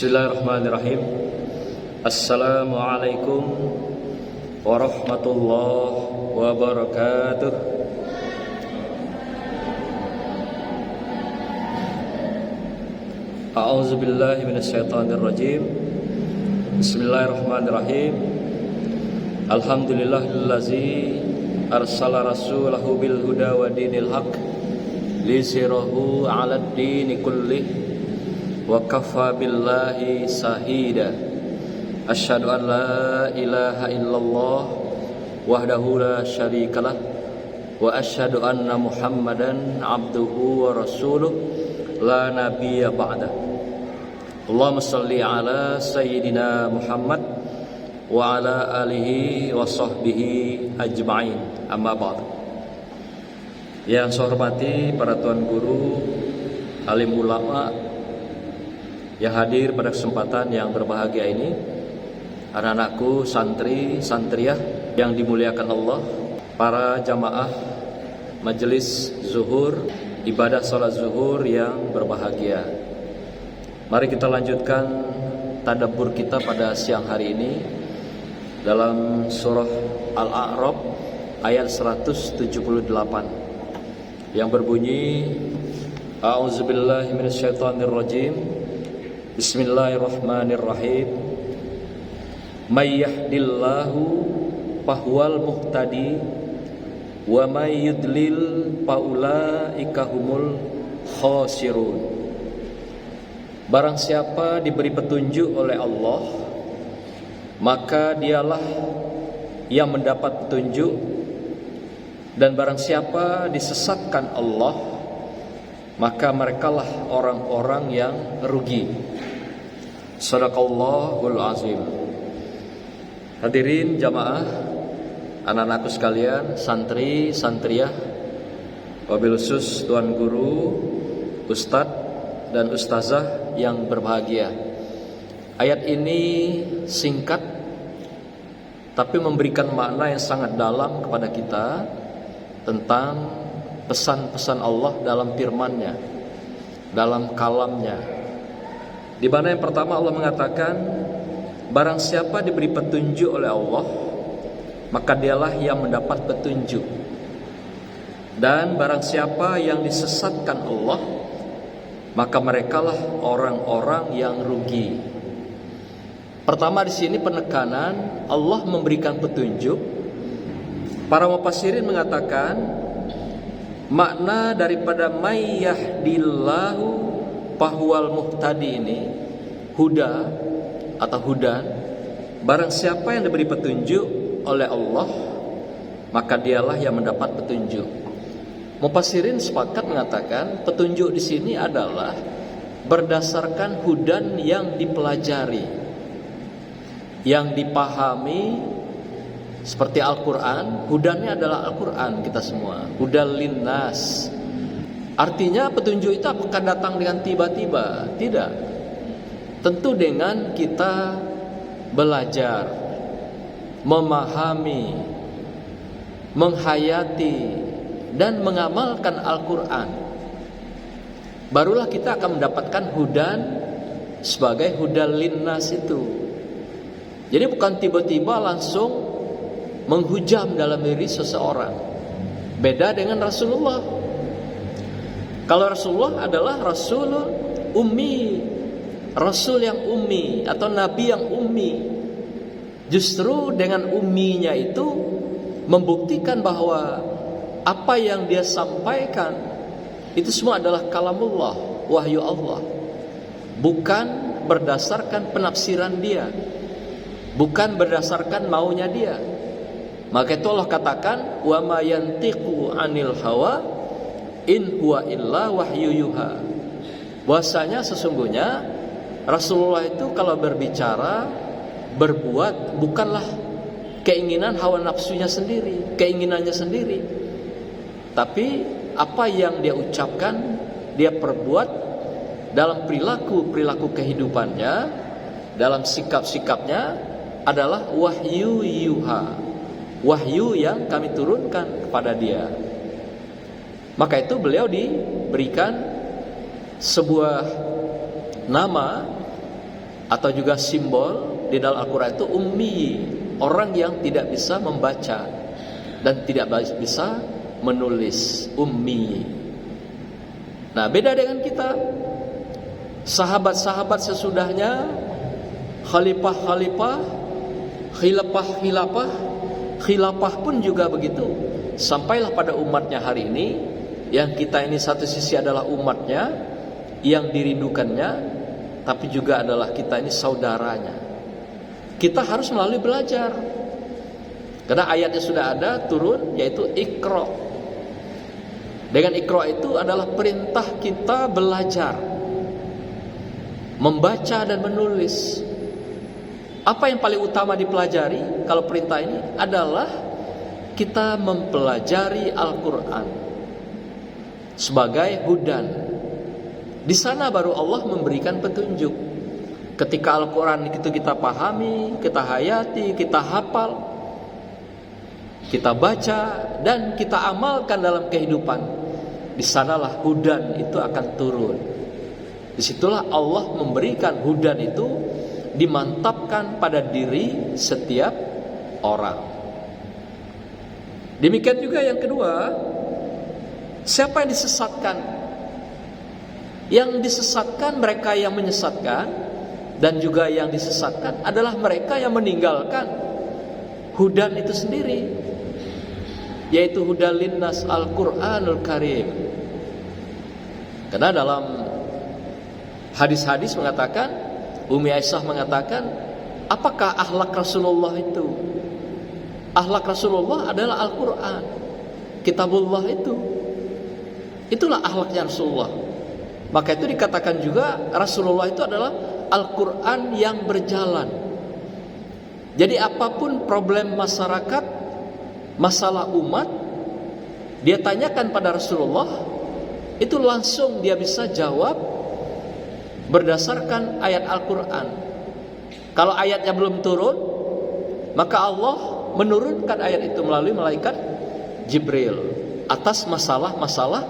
Bismillahirrahmanirrahim. Assalamualaikum warahmatullahi wabarakatuh. A'udzubillahi minasyaitonirrajim. Bismillahirrahmanirrahim. Alhamdulillahillazi arsala rasulahu bil huda wa dinil haq liyuzhirahu 'alad dini kullih wa kafa billahi shahida. Asyhadu an la ilaha illallah wahdahu la syarikalah wa asyhadu anna Muhammadan abduhu wa rasuluh la nabiyya ba'da. Allahumma shalli ala sayyidina Muhammad wa ala alihi wa sahbihi ajma'in. Amma ba'd. Yang saya hormati para tuan guru, alim ulama yang hadir pada kesempatan yang berbahagia ini, anak-anakku santri santriyah yang dimuliakan Allah, para jamaah majelis zuhur, ibadah salat zuhur yang berbahagia. Mari kita lanjutkan tadabbur kita pada siang hari ini dalam surah Al-A'raf ayat 178 yang berbunyi, A'udzubillahi minasyaitonirrajim. Bismillahirrahmanirrahim. May yahdillahu fahuwal muhtadi wa may yudlil faulaika humul khasirun. Barang siapa diberi petunjuk oleh Allah, maka dialah yang mendapat petunjuk, dan barang siapa disesatkan Allah, maka merekalah orang-orang yang rugi. Shadaqallahul azim. Hadirin jamaah, anak-anakku sekalian, santri santriyah, wabil khusus tuan guru, ustadz dan ustazah yang berbahagia. Ayat ini singkat tapi memberikan makna yang sangat dalam kepada kita tentang pesan-pesan Allah dalam firman-Nya, dalam kalam-Nya. Di mana yang pertama Allah mengatakan, barang siapa diberi petunjuk oleh Allah, maka dialah yang mendapat petunjuk. Dan barang siapa yang disesatkan Allah, maka merekalah orang-orang yang rugi. Pertama di sini penekanan Allah memberikan petunjuk. Para mufassirin mengatakan makna daripada may yahdillahu fahuwal muhtadi ini, huda atau hudan, barang siapa yang diberi petunjuk oleh Allah, maka dialah yang mendapat petunjuk. Mufassirin sepakat mengatakan petunjuk di sini adalah berdasarkan hudan yang dipelajari, yang dipahami, seperti Al-Quran. Hudannya adalah Al-Quran kita semua, hudal linnas. Artinya petunjuk itu apakah datang dengan tiba-tiba? Tidak. Tentu dengan kita belajar, memahami, menghayati dan mengamalkan Al-Quran, barulah kita akan mendapatkan hudan sebagai hudal linnas itu. Jadi bukan tiba-tiba langsung menghujam dalam diri seseorang. Beda dengan Rasulullah. Kalau Rasulullah adalah Rasul ummi, Rasul yang ummi atau Nabi yang ummi. Justru dengan umminya itu membuktikan bahwa apa yang dia sampaikan itu semua adalah kalamullah, wahyu Allah, bukan berdasarkan penafsiran dia, bukan berdasarkan maunya dia. Maka itu Allah katakan, wa ma yantiqu 'anil hawa in huwa illa wahyu yuha. Bahwasanya sesungguhnya Rasulullah itu kalau berbicara, berbuat bukanlah keinginan hawa nafsunya sendiri, keinginannya sendiri, tapi apa yang dia ucapkan, dia perbuat dalam perilaku kehidupannya, dalam sikap-sikapnya adalah wahyu yuha, wahyu yang kami turunkan kepada dia. Maka itu beliau diberikan sebuah nama atau juga simbol di dalam Al-Quran itu ummi, orang yang tidak bisa membaca dan tidak bisa menulis, ummi. Nah, beda dengan kita. Sahabat-sahabat sesudahnya, khalifah-khalifah, khilafah pun juga begitu. Sampailah pada umatnya hari ini, yang kita ini satu sisi adalah umatnya yang dirindukannya, tapi juga adalah kita ini saudaranya. Kita harus melalui belajar. Karena ayatnya sudah ada turun, yaitu Iqra. Dengan Iqra itu adalah perintah kita belajar, membaca dan menulis. Apa yang paling utama dipelajari kalau perintah ini adalah kita mempelajari Al-Quran sebagai hudan. Di sana baru Allah memberikan petunjuk. Ketika Al-Quran itu kita pahami, kita hayati, kita hafal, kita baca dan kita amalkan dalam kehidupan, di sanalah hudan itu akan turun. Disitulah Allah memberikan hudan itu dimantapkan pada diri setiap orang. Demikian juga yang kedua, siapa yang disesatkan? Yang disesatkan mereka yang menyesatkan, dan juga yang disesatkan adalah mereka yang meninggalkan hudan itu sendiri, yaitu hudal linnas Al-Quranul Karim. Karena dalam hadis-hadis mengatakan, Ummi Aisyah mengatakan, apakah akhlak Rasulullah itu? Akhlak Rasulullah adalah Al-Quran, Kitabullah itu. Itulah akhlaknya Rasulullah. Maka itu dikatakan juga Rasulullah itu adalah Al-Quran yang berjalan. Jadi apapun problem masyarakat, masalah umat, dia tanyakan pada Rasulullah, itu langsung dia bisa jawab berdasarkan ayat Al-Quran. Kalau ayatnya belum turun, maka Allah menurunkan ayat itu melalui malaikat Jibril atas masalah-masalah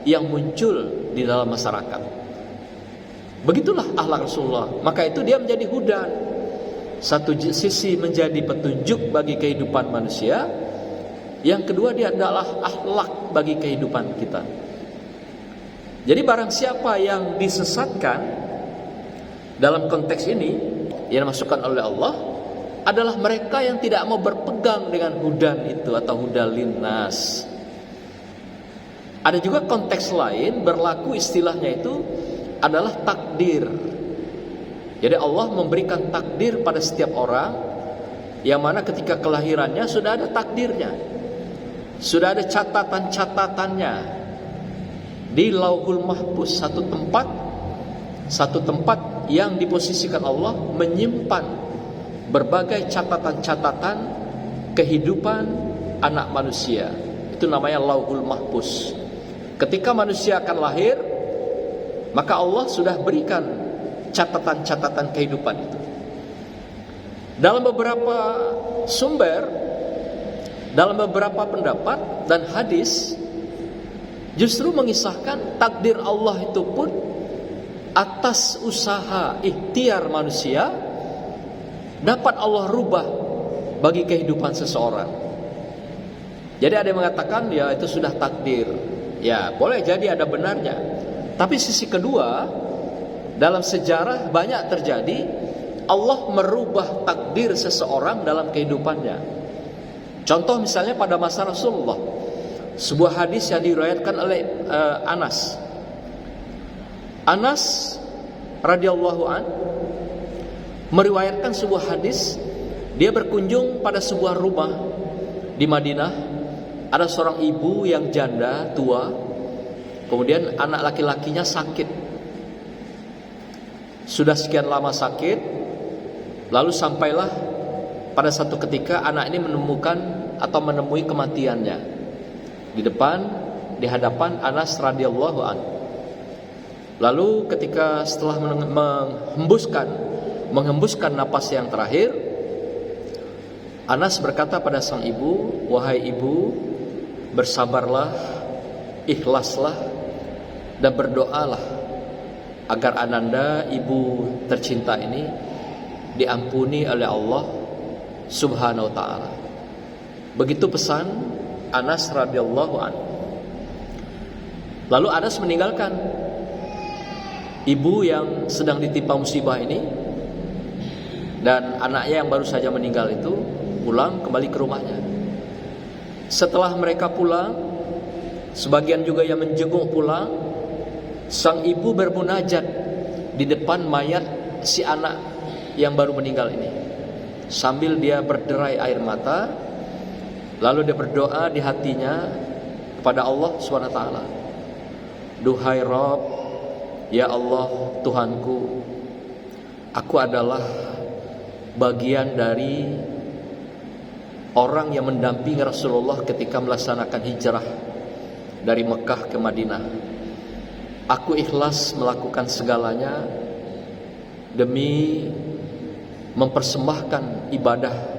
yang muncul di dalam masyarakat. Begitulah akhlak Rasulullah. Maka itu dia menjadi hudan. Satu sisi menjadi petunjuk bagi kehidupan manusia, yang kedua dia adalah akhlak bagi kehidupan kita. Jadi barang siapa yang disesatkan dalam konteks ini, yang dimasukkan oleh Allah adalah mereka yang tidak mau berpegang dengan hudan itu atau hudal linnas. Ada juga konteks lain berlaku, istilahnya itu adalah takdir. Jadi Allah memberikan takdir pada setiap orang, yang mana ketika kelahirannya sudah ada takdirnya, sudah ada catatan-catatannya di Lauhul Mahfuz, satu tempat yang diposisikan Allah menyimpan berbagai catatan-catatan kehidupan anak manusia. Itu namanya Lauhul Mahfuz. Ketika manusia akan lahir, maka Allah sudah berikan catatan-catatan kehidupan itu. Dalam beberapa sumber, dalam beberapa pendapat dan hadis, justru mengisahkan takdir Allah itu pun atas usaha ikhtiar manusia dapat Allah rubah bagi kehidupan seseorang. Jadi ada yang mengatakan ya itu sudah takdir. Ya boleh jadi ada benarnya. Tapi sisi kedua, dalam sejarah banyak terjadi Allah merubah takdir seseorang dalam kehidupannya. Contoh misalnya pada masa Rasulullah, sebuah hadis yang diriwayatkan oleh Anas radhiyallahu an meriwayatkan sebuah hadis. Dia berkunjung pada sebuah rumah di Madinah. Ada seorang ibu yang janda tua, kemudian anak laki-lakinya sakit. Sudah sekian lama sakit, lalu sampailah pada satu ketika anak ini menemui kematiannya di hadapan Anas radhiyallahu an. Lalu ketika setelah menghembuskan napas yang terakhir, Anas berkata pada sang ibu, "Wahai ibu, bersabarlah, ikhlaslah, dan berdoalah agar ananda ibu tercinta ini diampuni oleh Allah Subhanahu wa taala. Begitu pesan Anas radhiyallahu anhu. Lalu Anas meninggalkan ibu yang sedang ditimpa musibah ini, dan anaknya yang baru saja meninggal itu pulang kembali ke rumahnya. Setelah mereka pulang, sebagian juga yang menjenguk pulang, sang ibu bermunajat di depan mayat si anak yang baru meninggal ini, sambil dia berderai air mata. Lalu dia berdoa di hatinya kepada Allah SWT. Duhai Rabb, ya Allah Tuhanku, aku adalah bagian dari orang yang mendampingi Rasulullah ketika melaksanakan hijrah dari Mekah ke Madinah. Aku ikhlas melakukan segalanya demi mempersembahkan ibadah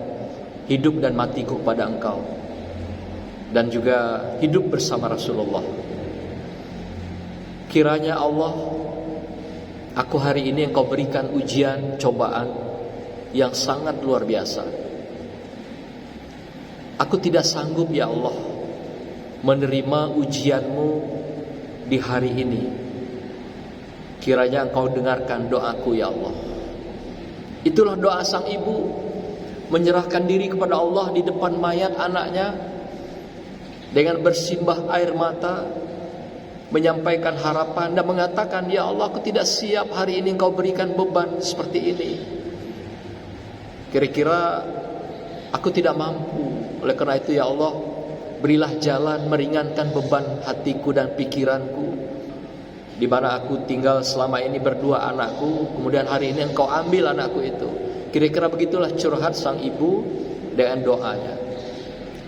hidup dan matiku kepada Engkau, dan juga hidup bersama Rasulullah. Kiranya Allah, aku hari ini Engkau berikan ujian, cobaan yang sangat luar biasa. Aku tidak sanggup ya Allah menerima ujianmu di hari ini. Kiranya Engkau dengarkan doaku ya Allah. Itulah doa sang ibu, menyerahkan diri kepada Allah di depan mayat anaknya dengan bersimbah air mata, menyampaikan harapan dan mengatakan, ya Allah, aku tidak siap hari ini Engkau berikan beban seperti ini. Kira-kira aku tidak mampu. Oleh karena itu ya Allah, berilah jalan meringankan beban hatiku dan pikiranku, di mana aku tinggal selama ini berdua anakku, kemudian hari ini Engkau ambil anakku itu. Kira-kira begitulah curhat sang ibu dengan doanya.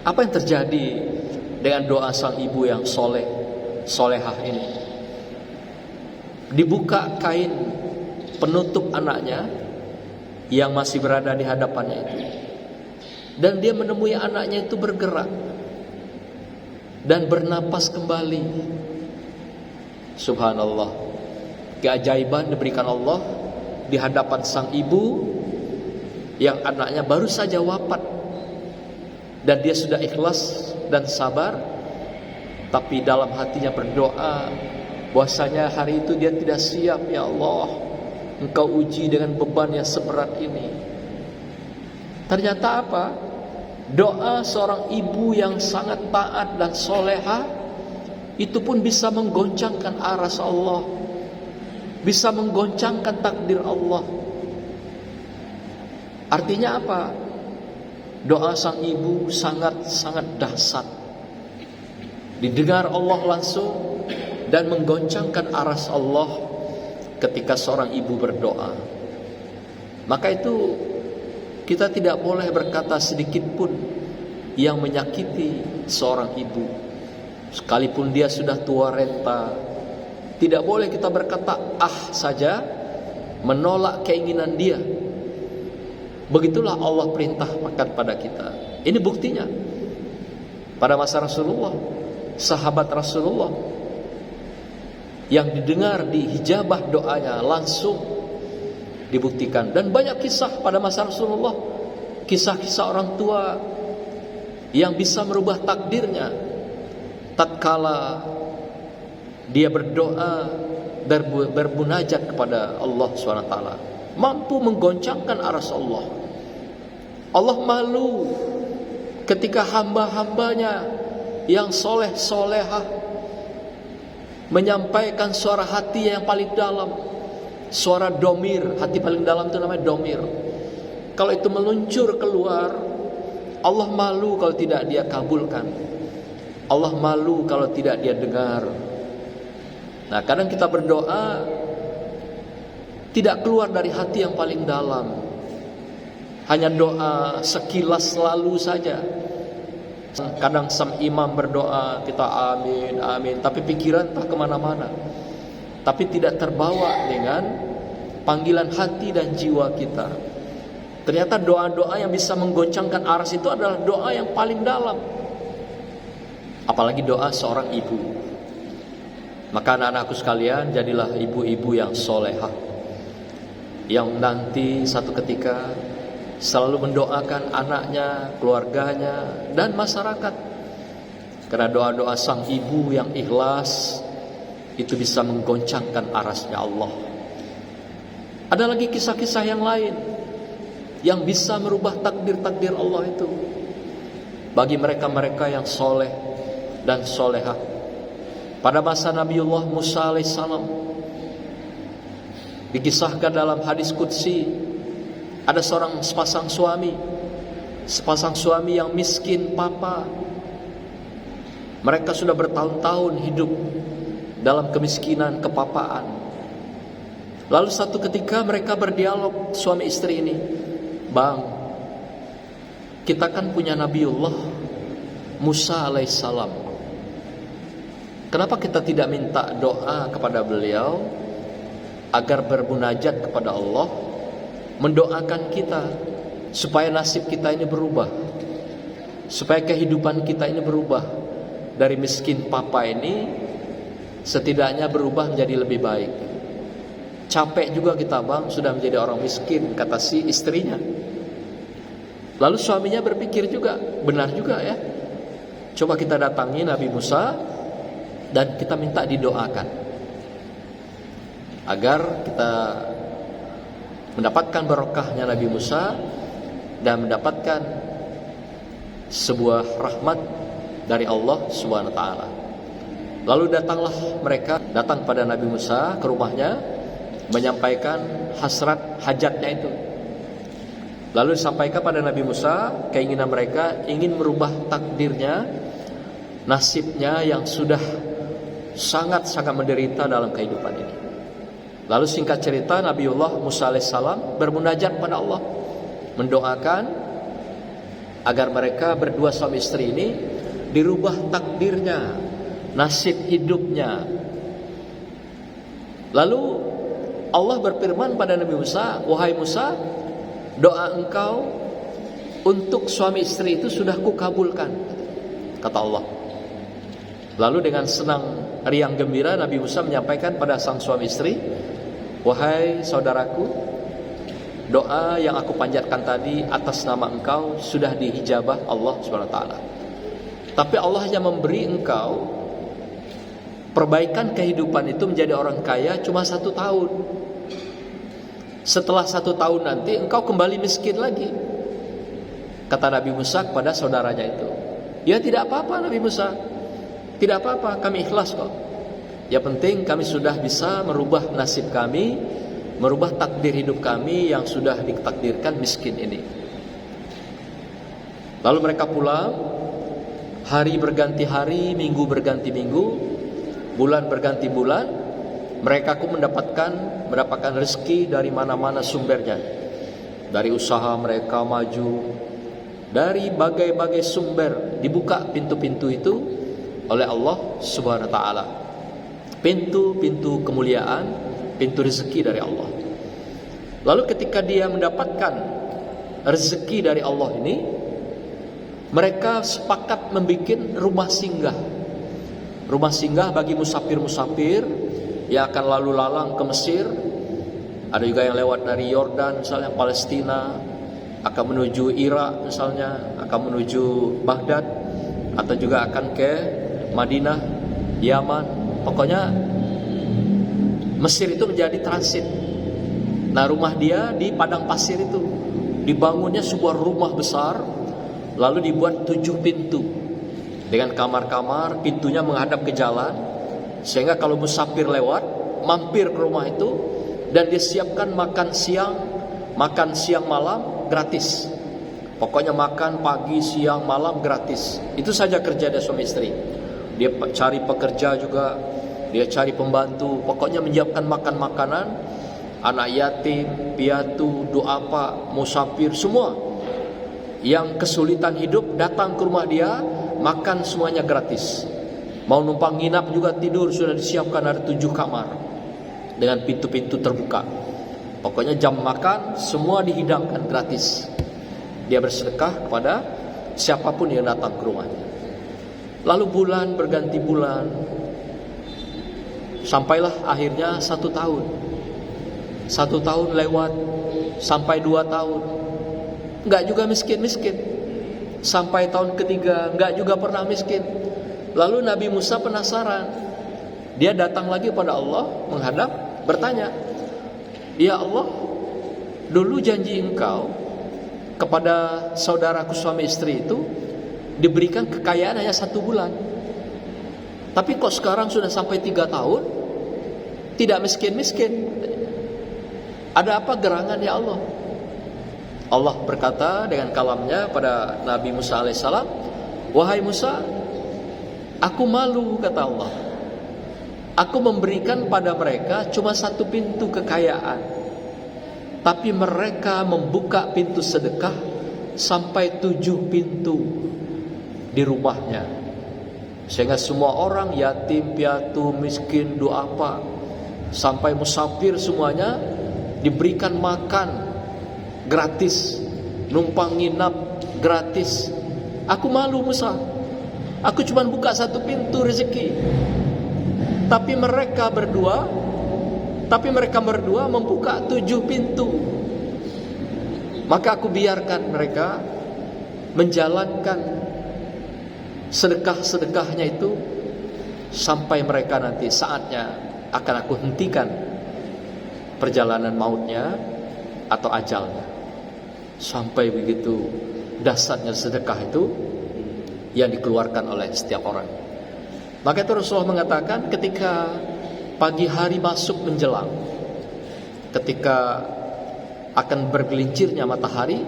Apa yang terjadi dengan doa sang ibu yang solehah ini? Dibuka kain penutup anaknya yang masih berada di hadapannya itu, dan dia menemui anaknya itu bergerak dan bernapas kembali. Subhanallah, keajaiban diberikan Allah di hadapan sang ibu yang anaknya baru saja wafat, dan dia sudah ikhlas dan sabar, tapi dalam hatinya berdoa bahwasanya hari itu dia tidak siap. Ya Allah, Engkau uji dengan beban yang seberat ini. Ternyata apa? Doa seorang ibu yang sangat taat dan soleha itu pun bisa menggoncangkan aras Allah, bisa menggoncangkan takdir Allah. Artinya apa? Doa sang ibu sangat-sangat dahsyat, didengar Allah langsung dan menggoncangkan aras Allah ketika seorang ibu berdoa. Maka itu kita tidak boleh berkata sedikit pun yang menyakiti seorang ibu, sekalipun dia sudah tua renta. Tidak boleh kita berkata saja, menolak keinginan dia. Begitulah Allah perintahkan pada kita. Ini buktinya. Pada masa Rasulullah, sahabat Rasulullah yang didengar di hijabah doanya langsung dibuktikan. Dan banyak kisah pada masa Rasulullah, kisah-kisah orang tua yang bisa merubah takdirnya tatkala dia berdoa dan bermunajat kepada Allah SWT, mampu menggoncangkan aras Allah. Allah malu ketika hamba-hambanya yang soleh-solehah menyampaikan suara hati yang paling dalam, suara domir. Hati paling dalam itu namanya domir. Kalau itu meluncur keluar, Allah malu kalau tidak dia kabulkan. Allah malu kalau tidak dia dengar. Nah, kadang kita berdoa tidak keluar dari hati yang paling dalam, hanya doa sekilas lalu saja. Kadang sang imam berdoa, kita amin, amin, tapi pikiran tak kemana-mana, tapi tidak terbawa dengan panggilan hati dan jiwa kita. Ternyata doa-doa yang bisa menggoncangkan aras itu adalah doa yang paling dalam. Apalagi doa seorang ibu. Maka anak-anakku sekalian, jadilah ibu-ibu yang solehah, yang nanti satu ketika selalu mendoakan anaknya, keluarganya, dan masyarakat. Karena doa-doa sang ibu yang ikhlas itu bisa menggoncangkan arasnya Allah. Ada lagi kisah-kisah yang lain yang bisa merubah takdir-takdir Allah itu bagi mereka-mereka yang soleh dan solehah. Pada masa Nabiullah Musa alaihissalam, dikisahkan dalam hadis qudsi, ada sepasang suami yang miskin papa. Mereka sudah bertahun-tahun hidup dalam kemiskinan, kepapaan. Lalu satu ketika mereka berdialog, suami istri ini, "Bang, kita kan punya Nabiullah Musa alaihissalam. Kenapa kita tidak minta doa kepada beliau agar bermunajat kepada Allah, mendoakan kita supaya nasib kita ini berubah, supaya kehidupan kita ini berubah, dari miskin papa ini setidaknya berubah menjadi lebih baik. Capek juga kita bang, sudah menjadi orang miskin," kata si istrinya. Lalu suaminya berpikir juga, benar juga ya, coba kita datangi Nabi Musa dan kita minta didoakan agar kita mendapatkan barokahnya Nabi Musa dan mendapatkan sebuah rahmat dari Allah Subhanahu wa taala. Lalu datanglah mereka, datang pada Nabi Musa ke rumahnya, menyampaikan hasrat hajatnya itu. Lalu disampaikan pada Nabi Musa keinginan mereka, ingin merubah takdirnya, nasibnya yang sudah sangat-sangat menderita dalam kehidupan ini. Lalu singkat cerita, Nabiullah Musa alaihissalam bermunajat pada Allah, mendoakan agar mereka berdua suami istri ini dirubah takdirnya, nasib hidupnya. Lalu Allah berfirman pada Nabi Musa, "Wahai Musa, doa engkau untuk suami istri itu sudah kukabulkan," kata Allah. Lalu dengan senang riang gembira Nabi Musa menyampaikan pada sang suami istri, "Wahai saudaraku, doa yang aku panjatkan tadi atas nama engkau sudah dihijabah Allah SWT. Tapi Allah hanya memberi engkau perbaikan kehidupan itu menjadi orang kaya cuma 1 tahun. Setelah 1 tahun nanti engkau kembali miskin lagi," kata Nabi Musa kepada saudaranya itu. "Ya tidak apa-apa Nabi Musa, tidak apa-apa, kami ikhlas kok. Yang penting kami sudah bisa merubah nasib kami, merubah takdir hidup kami yang sudah ditakdirkan miskin ini." Lalu mereka pulang, hari berganti hari, minggu berganti minggu, bulan berganti bulan. Mereka pun mendapatkan rezeki dari mana-mana sumbernya. Dari usaha mereka maju, dari bagai-bagai sumber dibuka pintu-pintu itu oleh Allah Subhanahu wa taala. Pintu-pintu kemuliaan, pintu rezeki dari Allah. Lalu ketika dia mendapatkan rezeki dari Allah ini, mereka sepakat membuat rumah singgah. Rumah singgah bagi musafir-musafir yang akan lalu lalang ke Mesir. Ada juga yang lewat dari Yordan misalnya, Palestina, akan menuju Irak misalnya, akan menuju Baghdad, atau juga akan ke Madinah, Yaman. Pokoknya Mesir itu menjadi transit. Nah, rumah dia di padang pasir itu dibangunnya sebuah rumah besar, lalu dibuat 7 pintu dengan kamar-kamar, pintunya menghadap ke jalan, sehingga kalau musafir lewat mampir ke rumah itu, dan disiapkan makan siang malam gratis. Pokoknya makan pagi, siang, malam gratis. Itu saja kerja dia suami istri. Dia cari pekerja juga, dia cari pembantu, pokoknya menyiapkan makan makanan, anak yatim, piatu, duafa, musafir, semua yang kesulitan hidup datang ke rumah dia, makan semuanya gratis. Mau numpang nginap juga tidur sudah disiapkan, ada 7 kamar dengan pintu-pintu terbuka. Pokoknya jam makan semua dihidangkan gratis. Dia bersedekah kepada siapapun yang datang ke rumahnya. Lalu bulan berganti bulan, Sampailah akhirnya 1 tahun. 1 tahun lewat, sampai 2 tahun. Enggak juga miskin-miskin. Sampai tahun ketiga, enggak juga pernah miskin. Lalu Nabi Musa penasaran. Dia datang lagi pada Allah, menghadap, bertanya, "Ya Allah, dulu janji Engkau kepada saudaraku suami istri itu diberikan kekayaan hanya 1 bulan. Tapi kok sekarang sudah sampai 3 tahun tidak miskin-miskin? Ada apa gerangan ya Allah?" Allah berkata dengan kalamnya pada Nabi Musa alaihissalam, "Wahai Musa, aku malu," kata Allah. "Aku memberikan pada mereka cuma 1 pintu kekayaan, tapi mereka membuka pintu sedekah sampai 7 pintu di rumahnya. Sehingga semua orang yatim, piatu, miskin, duafa, sampai musafir semuanya diberikan makan gratis, numpang nginap gratis. Aku malu Musa, aku cuma buka 1 pintu rezeki. Tapi mereka berdua membuka 7 pintu. Maka aku biarkan mereka menjalankan sedekah-sedekahnya itu sampai mereka nanti saatnya akan aku hentikan perjalanan mautnya atau ajalnya." Sampai begitu dahsyatnya sedekah itu yang dikeluarkan oleh setiap orang. Maka itu Rasulullah mengatakan, ketika pagi hari masuk menjelang, ketika akan bergelincirnya matahari,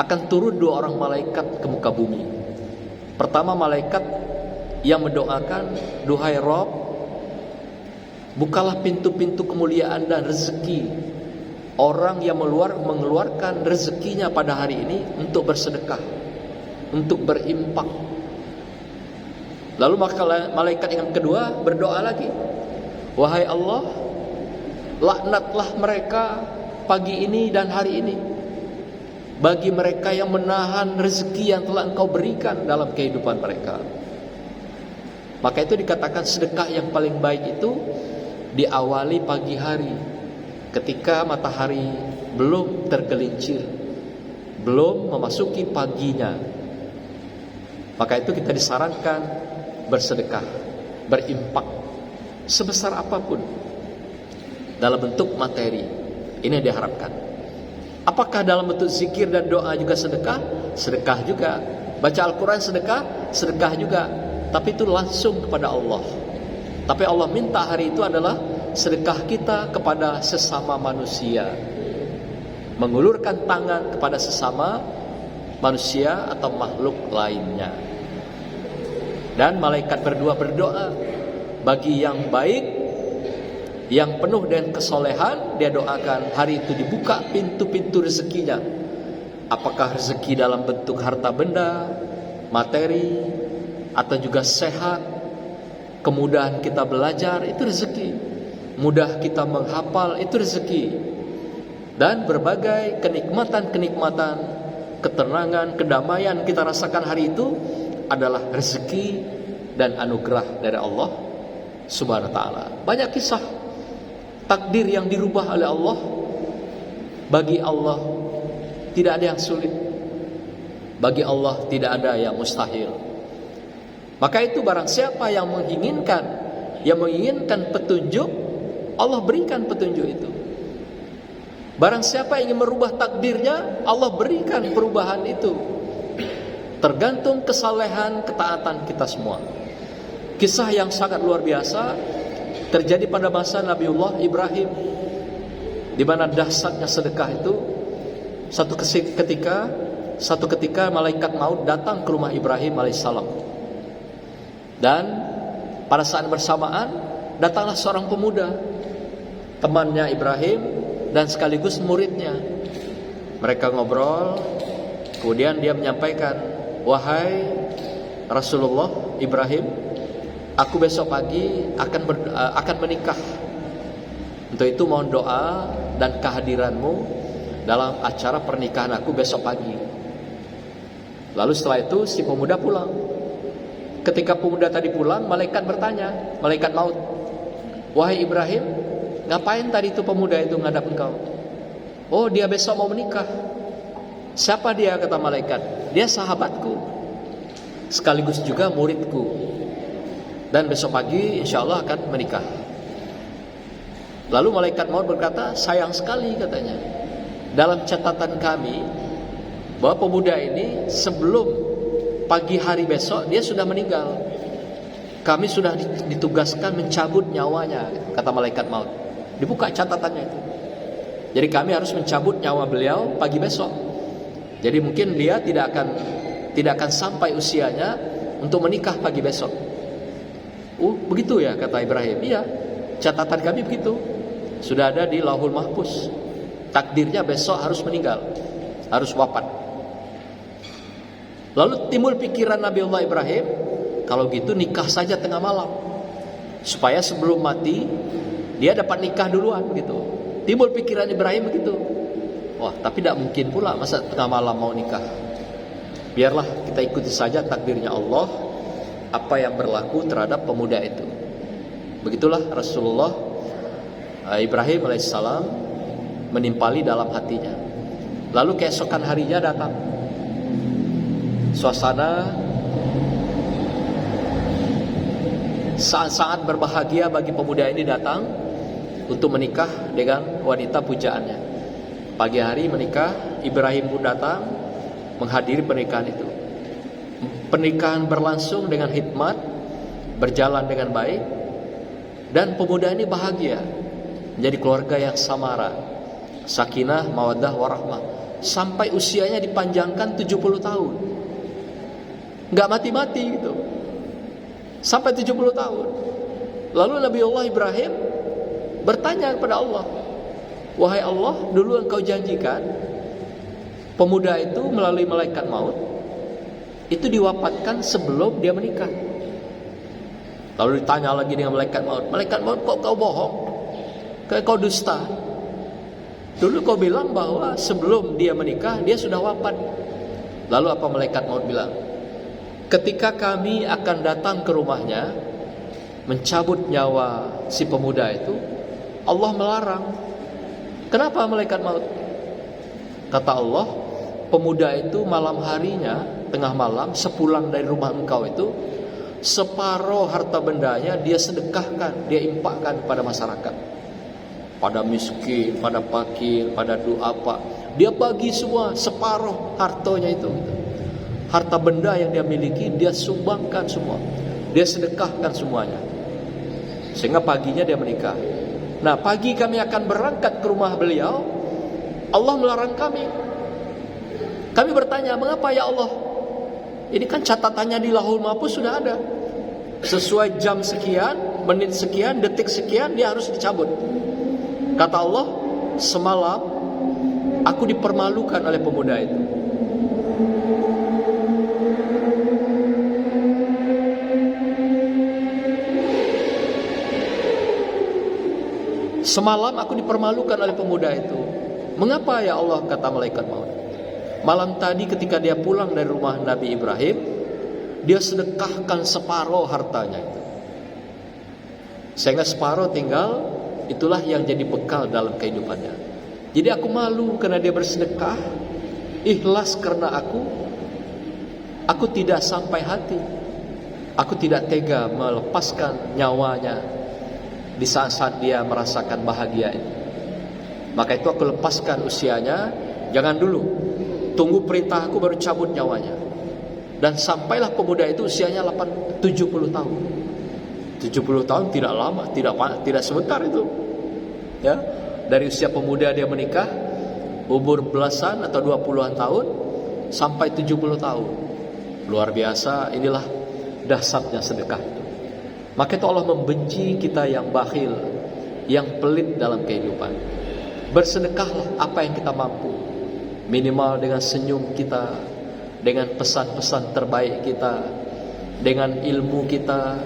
akan turun 2 orang malaikat ke muka bumi. Pertama, malaikat yang mendoakan, "Duhai Rabb, bukalah pintu-pintu kemuliaan dan rezeki orang yang mengeluarkan rezekinya pada hari ini untuk bersedekah, untuk berimpak." Lalu maka malaikat yang kedua berdoa lagi, "Wahai Allah, laknatlah mereka pagi ini dan hari ini bagi mereka yang menahan rezeki yang telah Engkau berikan dalam kehidupan mereka." Maka itu dikatakan sedekah yang paling baik itu diawali pagi hari, ketika matahari belum tergelincir, belum memasuki paginya. Maka itu kita disarankan bersedekah, berimpak sebesar apapun dalam bentuk materi. Ini yang diharapkan. Apakah dalam bentuk zikir dan doa juga sedekah? Sedekah juga. Baca Al-Quran sedekah? Sedekah juga. Tapi itu langsung kepada Allah. Tapi Allah minta hari itu adalah sedekah kita kepada sesama manusia. Mengulurkan tangan kepada sesama manusia atau makhluk lainnya. Dan malaikat berdua berdoa bagi yang baik, yang penuh dengan kesolehan. Dia doakan hari itu dibuka pintu-pintu rezekinya. Apakah rezeki dalam bentuk harta benda, materi, atau juga sehat, kemudahan kita belajar, itu rezeki. Mudah kita menghafal, itu rezeki. Dan berbagai kenikmatan-kenikmatan, ketenangan, kedamaian kita rasakan hari itu adalah rezeki dan anugerah dari Allah Subhanahu wa taala. Banyak kisah takdir yang dirubah oleh Allah. Bagi Allah tidak ada yang sulit, bagi Allah tidak ada yang mustahil. Maka itu barang siapa yang menginginkan petunjuk, Allah berikan petunjuk itu. Barang siapa yang ingin merubah takdirnya, Allah berikan perubahan itu. Tergantung kesalehan, ketaatan kita semua. Kisah yang sangat luar biasa terjadi pada masa Nabiullah Ibrahim, di mana dahsyatnya sedekah itu. Satu ketika malaikat maut datang ke rumah Ibrahim alaihissalam. Dan pada saat bersamaan datanglah seorang pemuda, temannya Ibrahim dan sekaligus muridnya. Mereka ngobrol, kemudian dia menyampaikan, "Wahai Rasulullah Ibrahim, aku besok pagi akan menikah. Untuk itu mohon doa dan kehadiranmu dalam acara pernikahan aku besok pagi." Lalu setelah itu si pemuda pulang. Ketika pemuda tadi pulang, malaikat bertanya, malaikat maut, Wahai Ibrahim, ngapain tadi itu pemuda itu ngadap engkau? Oh, dia besok mau menikah. Siapa dia? Kata malaikat. Dia sahabatku, sekaligus juga muridku. Dan besok pagi insya Allah akan menikah. Lalu malaikat maut berkata, sayang sekali katanya, dalam catatan kami bahwa pemuda ini sebelum pagi hari besok dia sudah meninggal. Kami sudah ditugaskan mencabut nyawanya, kata malaikat maut. Dibuka catatannya itu. Jadi kami harus mencabut nyawa beliau pagi besok. Jadi mungkin dia tidak akan sampai usianya untuk menikah pagi besok. Begitu ya, kata Ibrahim. Iya, catatan kami begitu. Sudah ada di Lauhul Mahfuz. Takdirnya besok harus meninggal, harus wafat. Lalu timbul pikiran Nabiullah Ibrahim, kalau gitu nikah saja tengah malam, supaya sebelum mati dia dapat nikah duluan gitu. Timbul pikiran Ibrahim begitu. Wah, tapi tidak mungkin pula masa tengah malam mau nikah. Biarlah kita ikuti saja takdirnya Allah, apa yang berlaku terhadap pemuda itu. Begitulah Rasulullah Ibrahim alaihissalam menimpali dalam hatinya. Lalu keesokan harinya datang. Suasana sangat berbahagia bagi pemuda ini datang untuk menikah dengan wanita pujaannya. Pagi hari menikah, Ibrahim pun datang menghadiri pernikahan itu. Pernikahan berlangsung dengan hikmat, berjalan dengan baik, dan pemuda ini bahagia menjadi keluarga yang samara, sakinah, mawaddah, warahmah, sampai usianya dipanjangkan 70 tahun. Nggak mati-mati gitu, sampai 70 tahun. Lalu Nabiullah Ibrahim bertanya kepada Allah, wahai Allah, dulu engkau janjikan pemuda itu melalui malaikat maut itu diwafatkan sebelum dia menikah. Lalu ditanya lagi dengan malaikat maut, kok kau bohong? Kau dusta. Dulu kau bilang bahwa sebelum dia menikah dia sudah wafat. Lalu apa malaikat maut bilang? Ketika kami akan datang ke rumahnya mencabut nyawa si pemuda itu, Allah melarang. Kenapa malaikat maut? Kata Allah, pemuda itu malam harinya, tengah malam, sepulang dari rumah engkau itu, separuh harta bendanya dia sedekahkan, dia infakkan pada masyarakat, pada miskin, pada fakir, pada duafa. Dia bagi semua, separuh hartanya itu. Harta benda yang dia miliki dia sumbangkan semua, dia sedekahkan semuanya. Sehingga paginya dia menikah. Nah, pagi kami akan berangkat ke rumah beliau, Allah melarang kami. Kami bertanya, mengapa ya Allah? Ini kan catatannya di Lauhul Mahfuz sudah ada. Sesuai jam sekian, menit sekian, detik sekian dia harus dicabut. Kata Allah, semalam aku dipermalukan oleh pemuda itu. Semalam aku dipermalukan oleh pemuda itu. Mengapa ya Allah, kata malaikat maut? Malam tadi ketika dia pulang dari rumah Nabi Ibrahim, dia sedekahkan separuh hartanya itu. Sehingga separuh tinggal, itulah yang jadi bekal dalam kehidupannya. Jadi aku malu karena dia bersedekah, ikhlas karena aku tidak sampai hati. Aku tidak tega melepaskan nyawanya di saat-saat dia merasakan bahagia ini. Maka itu aku lepaskan usianya. Jangan dulu, tunggu perintah aku baru cabut nyawanya. Dan sampailah pemuda itu usianya 70 tahun. 70 tahun tidak lama, tidak sebentar itu. Ya, dari usia pemuda dia menikah, umur belasan atau 20-an tahun sampai 70 tahun. Luar biasa, inilah dahsyatnya sedekah itu. Maka itu Allah membenci kita yang bakhil, yang pelit dalam kehidupan. Bersedekahlah apa yang kita mampu, minimal dengan senyum kita, dengan pesan-pesan terbaik kita, dengan ilmu kita,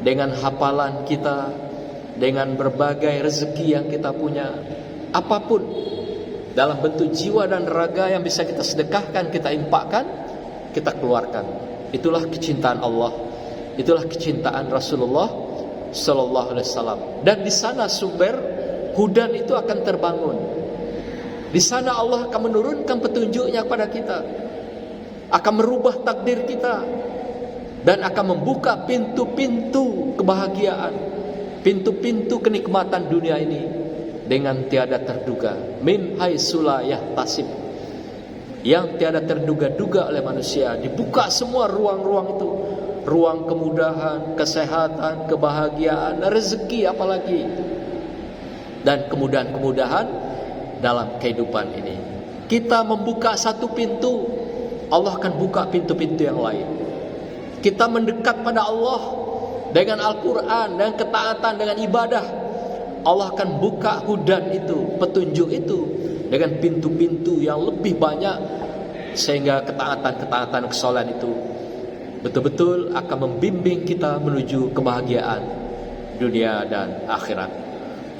dengan hafalan kita, dengan berbagai rezeki yang kita punya. Apapun dalam bentuk jiwa dan raga yang bisa kita sedekahkan, kita infakkan, kita keluarkan. Itulah kecintaan Allah, itulah kecintaan Rasulullah Sallallahu Alaihi Wasallam. Dan di sana sumber hudan itu akan terbangun. Di sana Allah akan menurunkan petunjuknya kepada kita, akan merubah takdir kita, dan akan membuka pintu-pintu kebahagiaan, pintu-pintu kenikmatan dunia ini dengan tiada terduga. Min haitsu la yahtasib, yang tiada terduga-duga oleh manusia. Dibuka semua ruang-ruang itu, ruang kemudahan, kesehatan, kebahagiaan, rezeki apalagi, dan kemudahan-kemudahan dalam kehidupan ini. Kita membuka satu pintu, Allah akan buka pintu-pintu yang lain. Kita mendekat pada Allah dengan Al-Quran, dengan ketaatan, dengan ibadah, Allah akan buka hudan itu, petunjuk itu, dengan pintu-pintu yang lebih banyak, sehingga ketaatan-ketaatan, kesalahan itu betul-betul akan membimbing kita menuju kebahagiaan dunia dan akhirat.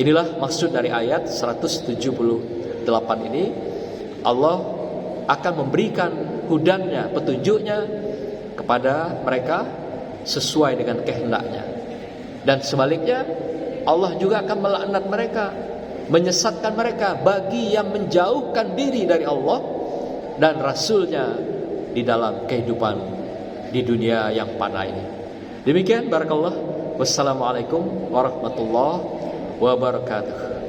Inilah maksud dari ayat 178 ini. Allah akan memberikan hudannya, petunjuknya kepada mereka sesuai dengan kehendaknya. Dan sebaliknya, Allah juga akan melaknat mereka, menyesatkan mereka bagi yang menjauhkan diri dari Allah dan Rasulnya di dalam kehidupan di dunia yang fana ini. Demikian, barakallah. Wassalamualaikum warahmatullahi wabarakatuh.